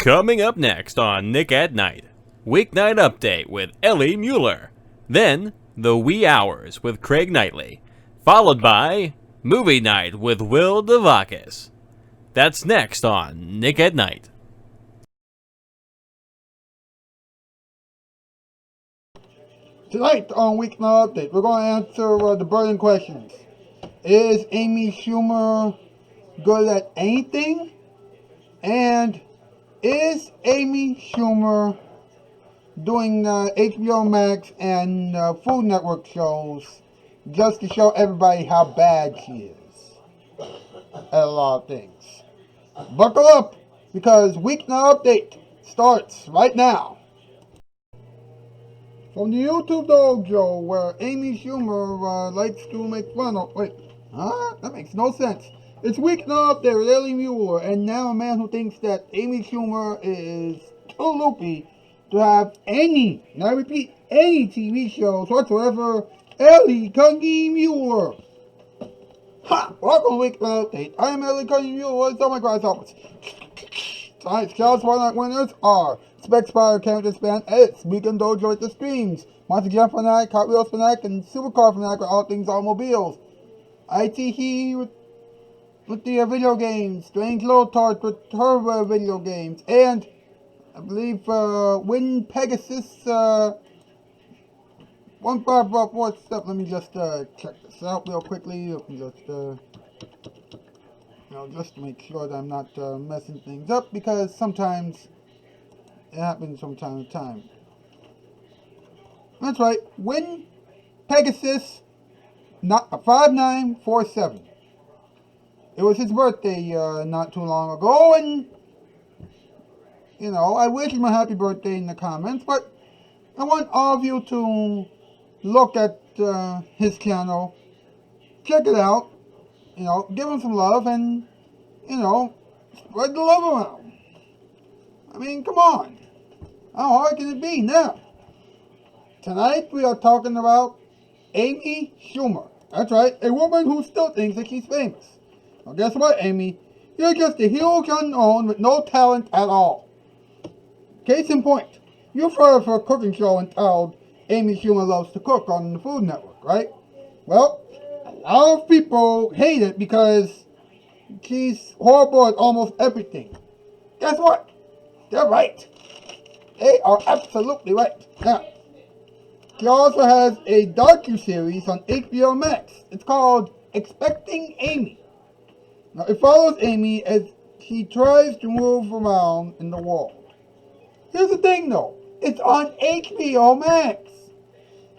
Coming up next on Nick at Night, Weeknight Update with Ellie Muller. Then, The Wee Hours with Craig Knightley. Followed by Movie Night with Will Devakis. That's next on Nick at Night. Tonight on Weeknight Update, we're going to answer the burning questions. Is Amy Schumer good at anything? And is Amy Schumer doing HBO Max and Food Network shows just to show everybody how bad she is at a lot of things? Buckle up, because Weeknight Update starts right now. From the YouTube Dojo, where Amy Schumer likes to make fun of... Wait, huh? That makes no sense. It's Weeknight Update with Ellie Muller, and now a man who thinks that Amy Schumer is too loopy to have any, and I repeat, any TV shows whatsoever, Ellie Cunningham Muller. Ha! Welcome to Weeknight Update. I am Ellie Cunningham Muller. What is all my grasshoppers? Tonight's Shoutout Spotlight winners are Spec Spire Character Span Edits, Weekend Dojo with the Streams, Monster Jump Fanatic, Hot Wheels Fanatic, and Supercar Fanatic with all things automobiles. ITE with the video games, Strange Little Tart with her video games, and I believe Win Pegasus 1544 stuff. Let me just check this out real quickly. Let me just to make sure that I'm not messing things up, because sometimes it happens from time to time. That's right, Win Pegasus 5947. It was his birthday not too long ago, and I wish him a happy birthday in the comments, but I want all of you to look at his channel, check it out, give him some love, and, spread the love around. I mean, come on. How hard can it be now? Tonight we are talking about Amy Schumer. That's right, a woman who still thinks that she's famous. Well, guess what, Amy? You're just a huge unknown with no talent at all. Case in point, you've heard of her cooking show entitled Amy Schumer Loves to Cook on the Food Network, right? Well, a lot of people hate it because she's horrible at almost everything. Guess what? They're right. They are absolutely right. Now, she also has a docu-series on HBO Max. It's called Expecting Amy. Now, it follows Amy as she tries to move around in the world. Here's the thing, though. It's on HBO Max.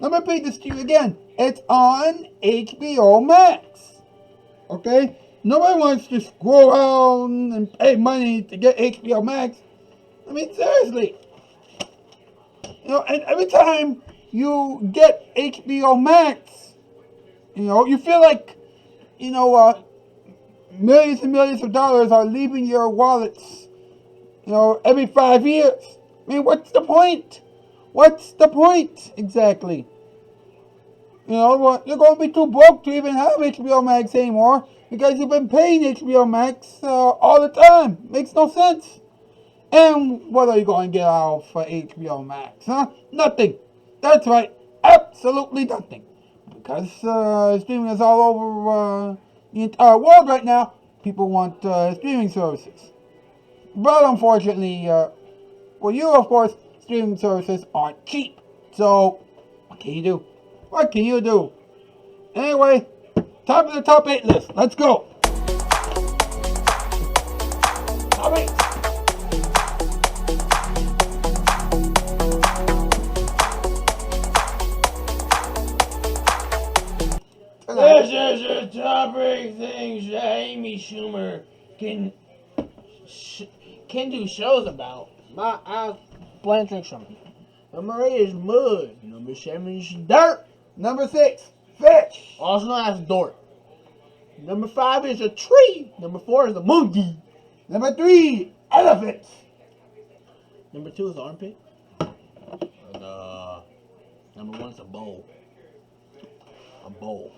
Let me repeat this to you again. It's on HBO Max. Okay? Nobody wants to scroll around and pay money to get HBO Max. I mean, seriously. And every time you get HBO Max, you feel like, millions and millions of dollars are leaving your wallets, every 5 years. I mean, what's the point? What's the point, exactly? You're going to be too broke to even have HBO Max anymore, because you've been paying HBO Max all the time. Makes no sense. And what are you going to get out of HBO Max, huh? Nothing. That's right. Absolutely nothing. Because streaming is all over the entire world right now. People want streaming services. But unfortunately, for you, of course, streaming services aren't cheap. So, what can you do? What can you do? Anyway, time for the top 8 list. Let's go. Top 8. This is the top 8 things that Amy Schumer can do shows about. I plan to drink something. Number 8 is mud. Number 7 is dirt. Number 6, fish. Also known as dork. Number 5 is a tree. Number 4 is a monkey. Number 3, elephants. Number 2 is the armpit. And number 1 is a bowl. A bowl.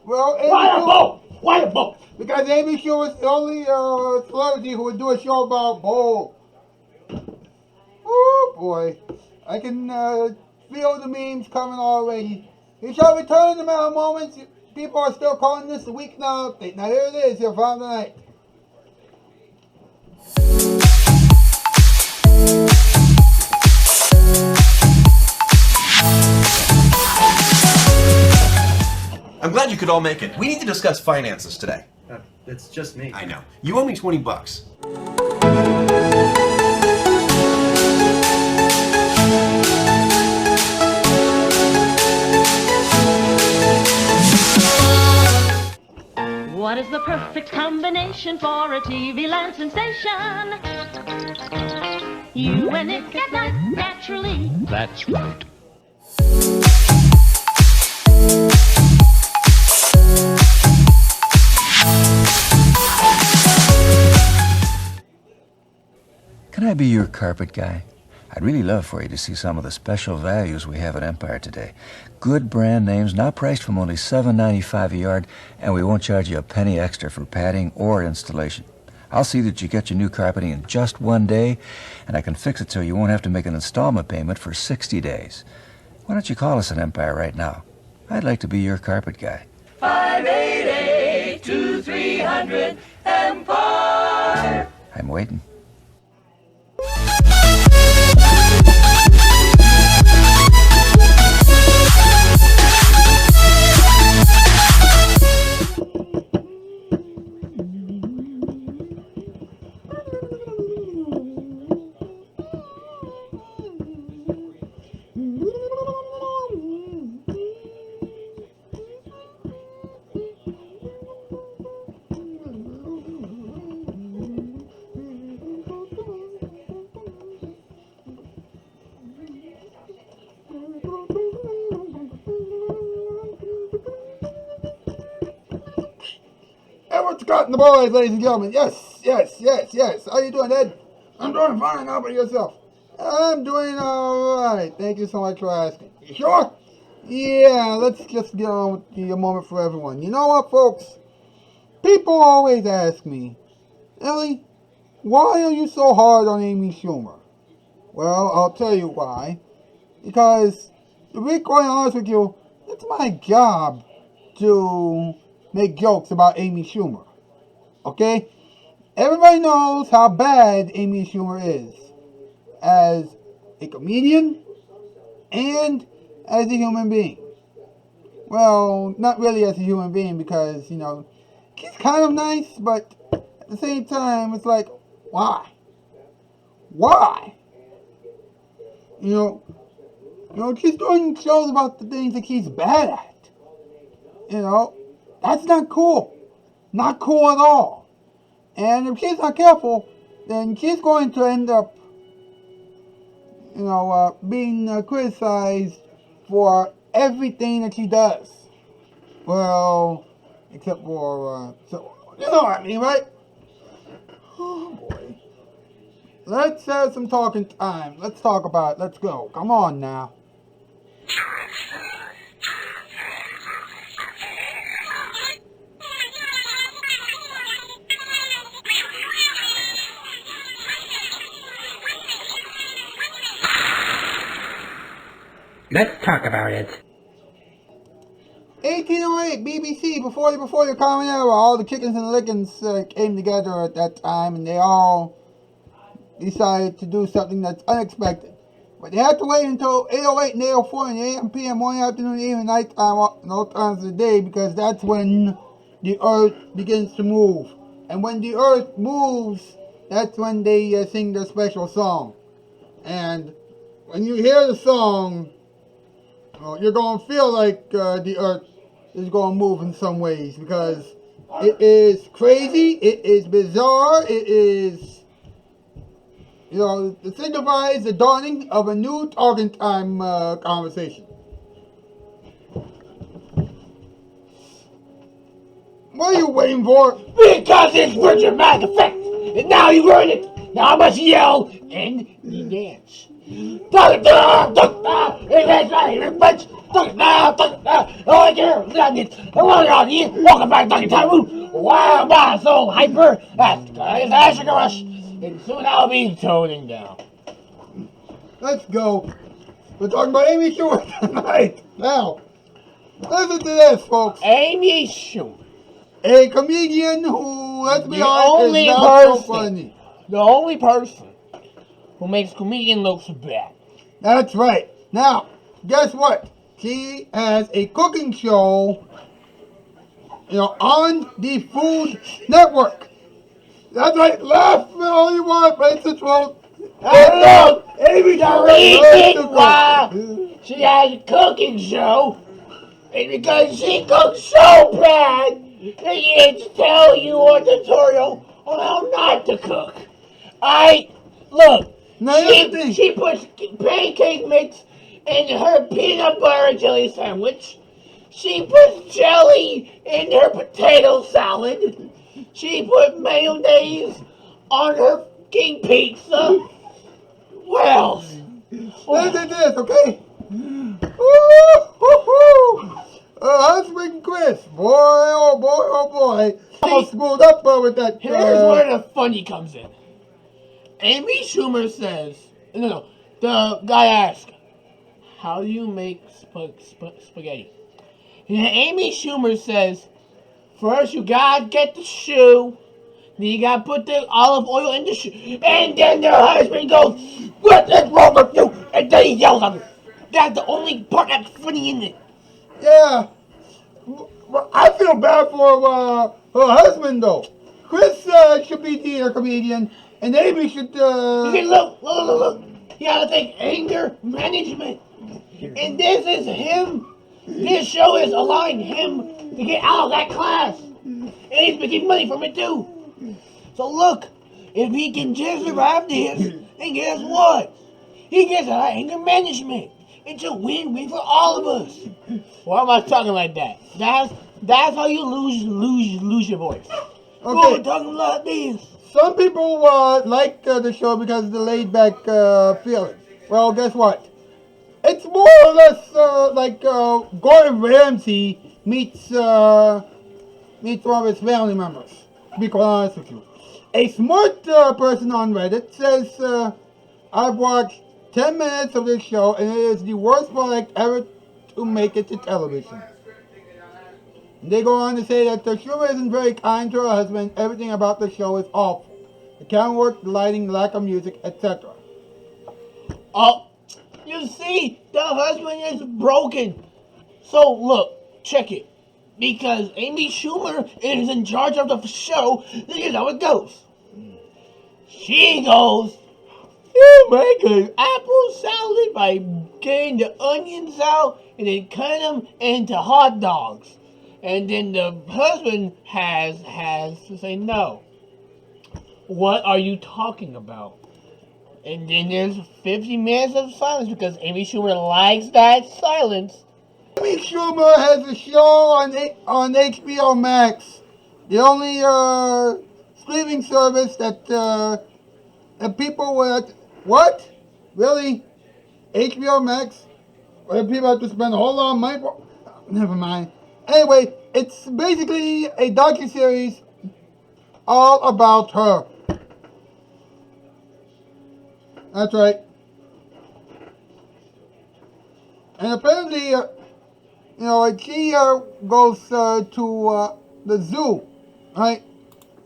Well, Amy Why a Schumer, boat? Why a boat? because Amy Schumer is the only celebrity who would do a show about bowl. Oh boy, I can feel the memes coming already. We shall return in a matter of moments. People are still calling this the Weeknight update. Now here it is, your Friday night. I'm glad you could all make it. We need to discuss finances today. It's just me. I know. You owe me $20. What is the perfect combination for a TV land sensation? You and Nick at Night, naturally. That's right. Can I be your carpet guy? I'd really love for you to see some of the special values we have at Empire today. Good brand names, now priced from only $7.95 a yard, and we won't charge you a penny extra for padding or installation. I'll see that you get your new carpeting in just one day, and I can fix it so you won't have to make an installment payment for 60 days. Why don't you call us at Empire right now? I'd like to be your carpet guy. 588-2300 Empire. I'm waiting. Edward Scott and the boys, ladies and gentlemen. Yes. How you doing, Ed? I'm doing fine. How about yourself? I'm doing all right. Thank you so much for asking. You sure? Yeah, let's just get on with the moment for everyone. You know what, folks? People always ask me, Ellie, why are you so hard on Amy Schumer? Well, I'll tell you why. Because, to be quite honest with you, it's my job to make jokes about Amy Schumer. Okay? Everybody knows how bad Amy Schumer is as a comedian and as a human being. Well, not really as a human being because, you know, she's kind of nice, but at the same time, it's like, why? Why? You know, she's doing shows about the things that she's bad at. You know, that's not cool. Not cool at all. And if she's not careful, then she's going to end up, you know, being criticized for everything that she does. Well, except for, so, you know what I mean, right? Oh, boy. Let's have some talking time. Let's talk about it. Let's go. Come on now. Let's talk about it. 1808 BBC, before your common era, all the chickens and lickens came together at that time, and they all decided to do something that's unexpected. But they had to wait until 8:08 and 8:04 in the AM, PM, morning, afternoon, evening, night time, and all times of the day, because that's when the earth begins to move. And when the earth moves, that's when they sing their special song. And when you hear the song, you're going to feel like the earth is going to move in some ways, because it is crazy, it is bizarre, it is, you know, it signifies the dawning of a new talking time conversation. What are you waiting for? Because it's for dramatic effect. And now you heard it. Now I must yell and dance. That's right, bitch. Welcome back, Dr. Tyrone. Wow, I'm not so hyper. That's Sugar Rush. And soon I'll be toning down. Let's go. We're talking about Amy Schumer tonight. Now, listen to this, folks. Amy Schumer. A comedian who, let's be The honest, only is not so person. funny. The only person who makes comedian looks bad. That's right. Now, guess what? She has a cooking show, on the Food Network. That's right. Laugh all you want, but it's the truth. Look, Amy the Schumer reason why loves to cook. she has a cooking show is because she cooks so bad that she didn't tell you a tutorial on how not to cook. Look, Now, here's the thing. she puts pancake mix in her peanut butter and jelly sandwich. She puts jelly in her potato salad. She put mayonnaise on her fucking pizza. What else? Listen to this, okay? Woo-hoo-hoo. Husband Chris, boy, oh boy, oh boy. Almost screwed up with that. Here's where the funny comes in. Amy Schumer says, no, the guy asks, how do you make spaghetti? And Amy Schumer says, first you gotta get the shoe, then you gotta put the olive oil in the shoe, and then the husband goes, what is wrong with you? And then he yells at her. That's the only part that's funny in it. Yeah. Well, I feel bad for her husband, though. Chris should be the comedian, and Amy should. You see, look. You gotta think anger management. And this is him. This show is allowing him to get out of that class. And he's making money from it, too. So look, if he can just survive this, then guess what? He gets out of anger management. It's a win-win for all of us. Why am I talking like that? That's how you lose your voice. Okay. Oh, we're talking like this. Some people like the show because of the laid-back feeling. Well, guess what? It's more or less like Gordon Ramsay meets one of his family members. To be quite honest with you. A smart person on Reddit says, I've watched 10 minutes of this show and it is the worst product ever to make it to television. They go on to say that the Schumer isn't very kind to her husband. Everything about the show is awful. The camera work, the lighting, lack of music, etc. Oh, you see, the husband is broken. So look, check it. Because Amy Schumer is in charge of the show, this is how it goes. She goes, you make an apple salad by getting the onions out and then cut them into hot dogs. And then the husband has to say no. What are you talking about? And then there's 50 minutes of silence because Amy Schumer likes that silence. Amy Schumer has a show on HBO Max, the only streaming service that people would. What? Really? HBO Max? Where people have to spend a whole lot of money for? Never mind. Anyway, it's basically a docuseries all about her. That's right. And apparently, she goes to the zoo, right?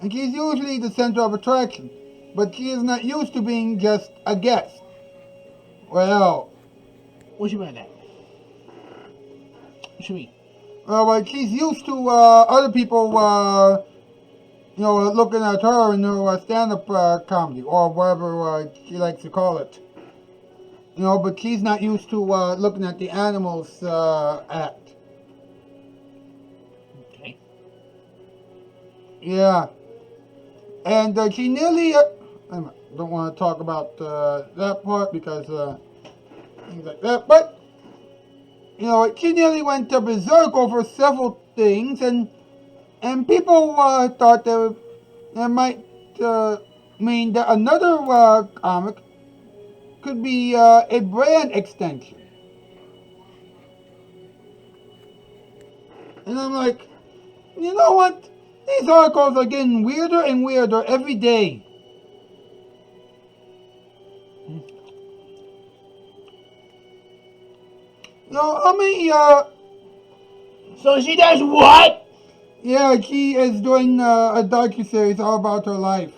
And she's usually the center of attraction. But she is not used to being just a guest. Well, What you mean by that? What you mean? But she's used to other people, looking at her in her stand-up comedy, or whatever she likes to call it. But she's not used to looking at the animals act. Okay. Yeah. And she nearly... I don't want to talk about that part because things like that. But, she nearly went berserk over several things. And people thought that might mean that another comic could be a brand extension. And I'm like, you know what? These articles are getting weirder and weirder every day. No, how many, So she does what? yeah, she is doing a docuseries all about her life.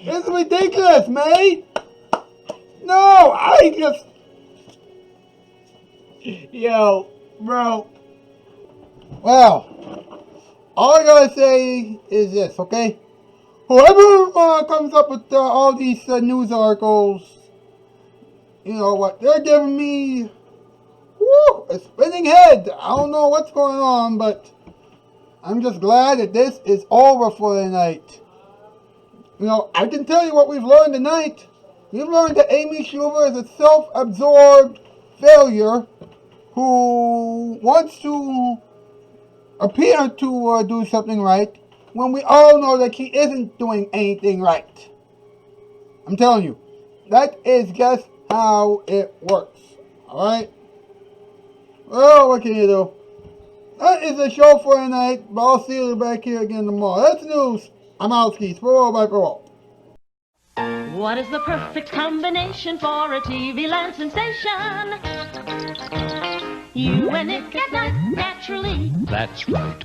It's ridiculous, May. No, I just... Yo, bro. Well, all I gotta say is this, okay? Whoever comes up with all these news articles, you know what, they're giving me a spinning head. I don't know what's going on, but I'm just glad that this is over for the night. You know, I can tell you what we've learned tonight. We've learned that Amy Schumer is a self-absorbed failure who wants to appear to do something right when we all know that she isn't doing anything right. I'm telling you, that is just how it works. Alright? Well, what can you do? That is the show for tonight, but I'll see you back here again tomorrow. That's news. I'm out, skis. Parole by parole. What is the perfect combination for a TV land sensation? You and Nick at Night, naturally. That's right.